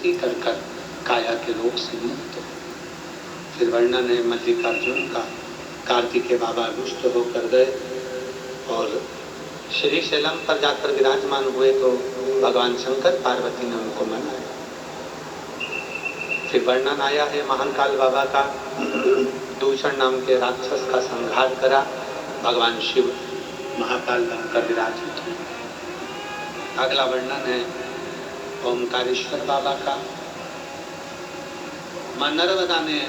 स्तुति कर कर काया के रोग से मुक्त हो। फिर वर्णन है मल्लिकार्जुन का। कार्तिकेय बाबा रुष्ट होकर गए और श्री शैलम पर जाकर विराजमान हुए तो भगवान शंकर पार्वती ने उनको मनाया। फिर वर्णन आया है महाकाल बाबा का। दूषण नाम के राक्षस का संहार करा, भगवान शिव महाकाल बनकर विराजित हुए। अगला वर्णन है ओमकारेश्वर बाबा का। मां नर्मदा ने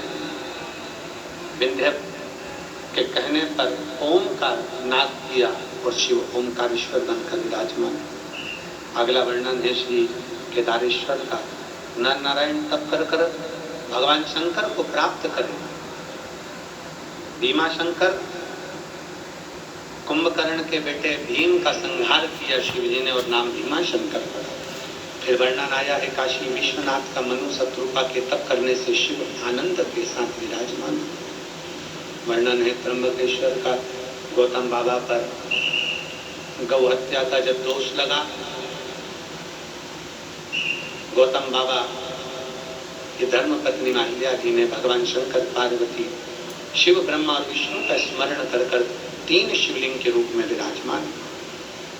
विंध्य के कहने पर ओम का नाद किया और शिव ओमकारेश्वर बनकर विराजमान। अगला वर्णन है श्री केदारेश्वर का। नर नारायण तप कर कर भगवान शंकर को प्राप्त करें। भीमा शंकर कुंभकर्ण के बेटे भीम का संहार किया शिव जी ने और नाम भीमा शंकर पड़ा। फिर वर्णन आया है काशी विश्वनाथ का मनु शत्रुपा के तप करने से शिव आनंद के साथ विराजमान। वर्णन है त्र्यंबकेश्वर का। गौतम बाबा पर गौ हत्या का जब दोष लगा, गौतम बाबा की धर्म पत्नी अहिल्या जी ने भगवान शंकर पार्वती शिव ब्रह्मा और विष्णु का स्मरण कर कर 3 शिवलिंग के रूप में विराजमान।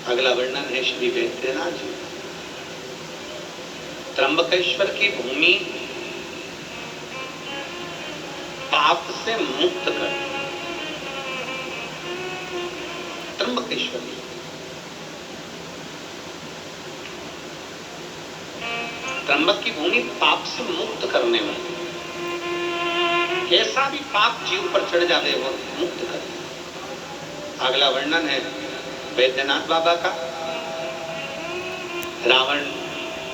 अगला वर्णन है श्री वैद्यनाथ जी। त्र्यंबकेश्वर की भूमि पाप से मुक्त कर। त्र्यंबकेश्वर त्र्यंबक की भूमि पाप से मुक्त करने वाली। कैसा भी पाप जीव पर चढ़ जावे वो मुक्त कर। अगला वर्णन है वैद्यनाथ बाबा का। रावण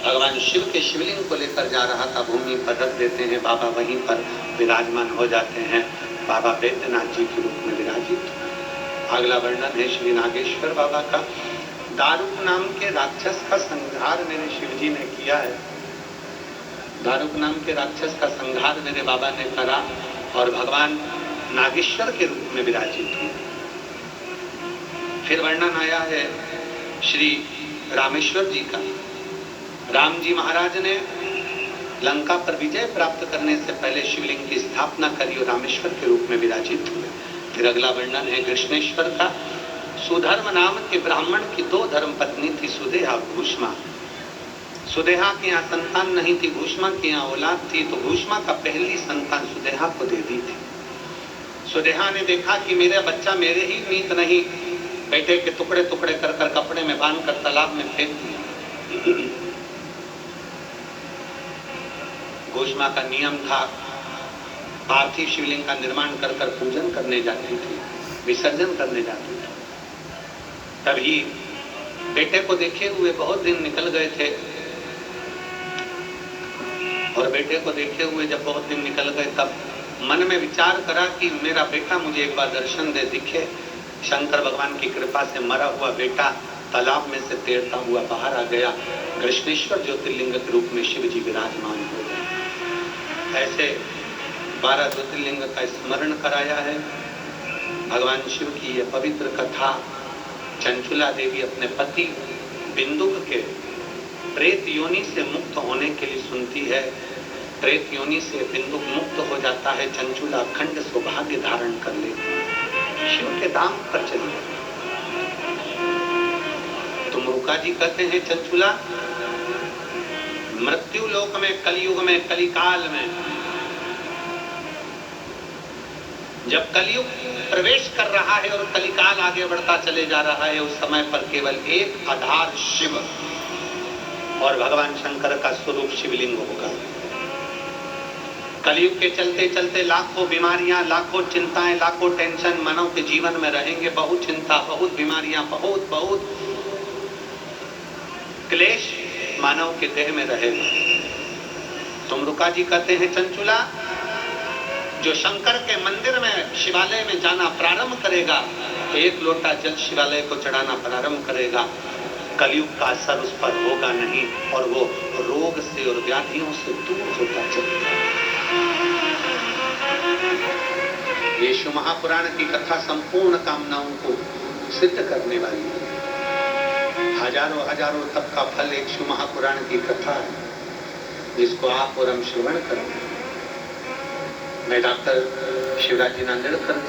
भगवान शिव के शिवलिंग को लेकर जा रहा था, भूमि पर रख देते हैं, बाबा वहीं पर विराजमान हो जाते हैं, बाबा वैद्यनाथ जी के रूप में विराजित। अगला वर्णन है श्री नागेश्वर बाबा का। दारुक नाम के राक्षस का संहार मेरे शिव जी ने किया है। दारुक नाम के राक्षस का संहार मेरे बाबा ने करा और भगवान नागेश्वर के रूप में विराजित हुए। फिर वर्णन आया है श्री रामेश्वर जी का। राम जी महाराज ने लंका पर विजय प्राप्त करने से पहले शिवलिंग की स्थापना करी और रामेश्वर के रूप में विराजित हुए। फिर अगला वर्णन है कृष्णेश्वर का। सुधर्म नाम के ब्राह्मण की 2 धर्म पत्नी थी, सुदेहा भूष्मा। सुदेहा के यहाँ संतान नहीं थी, भूष्मा के यहाँ औलाद थी, तो भूष्मा का पहली संतान सुदेहा को दे दी थी। सुदेहा ने देखा कि मेरा बच्चा मेरे ही मीत नहीं, बेटे के टुकड़े टुकड़े कर कर कपड़े में बांध कर तालाब में फेंक दिया। भूष्मा का नियम था, पार्थिव शिवलिंग का निर्माण कर कर पूजन करने जाती थी, विसर्जन करने जाती थी। तभी बेटे को देखे हुए बहुत दिन निकल गए थे और बेटे को देखे हुए जब बहुत दिन निकल गए तब मन में विचार करा कि मेरा बेटा मुझे एक बार दर्शन दे, दिखे। शंकर भगवान की कृपा से मरा हुआ बेटा तालाब में से तैरता हुआ बाहर आ गया। कृष्णेश्वर ज्योतिर्लिंग के रूप में शिव जी विराजमान हो गए। ऐसे 12 ज्योतिर्लिंग का स्मरण कराया है। भगवान शिव की यह पवित्र कथा चंचुला देवी अपने पति बिंदुक के प्रेत योनि से मुक्त होने के लिए सुनती है। प्रेत योनि से बिंदुक मुक्त हो जाता है, चंचुला अखंड सौभाग्य धारण कर लेती है, शिव के धाम पर चली। तुम रुका जी कहते हैं चंचुला मृत्यु लोक में, कलयुग में, कलिकाल में जब कलयुग प्रवेश कर रहा है और कलिकाल आगे बढ़ता चले जा रहा है, उस समय पर केवल एक आधार शिव और भगवान शंकर का स्वरूप शिवलिंग होगा। कलयुग के चलते चलते लाखों बीमारियां, लाखों चिंताएं, लाखों टेंशन मानव के जीवन में रहेंगे। बहुत चिंता, बहुत बीमारियां, बहुत बहुत क्लेश मानव के देह में रहेगा। तुम रुका जी कहते हैं चंचुला जो शंकर के मंदिर में, शिवालय में जाना प्रारंभ करेगा, 1 लोटा जल शिवालय को चढ़ाना प्रारंभ करेगा, कलयुग का असर उस पर होगा नहीं और वो रोग से और व्याधियों से दूर होता चलेगा। यीशु महापुराण की कथा संपूर्ण कामनाओं को सिद्ध करने वाली है। हजारों हजारों तप का फल एक शिव महापुराण की कथा है। जिसको आप और हम श्रवण करें। मैं डॉक्टर शिवराज जी नांदेड़कर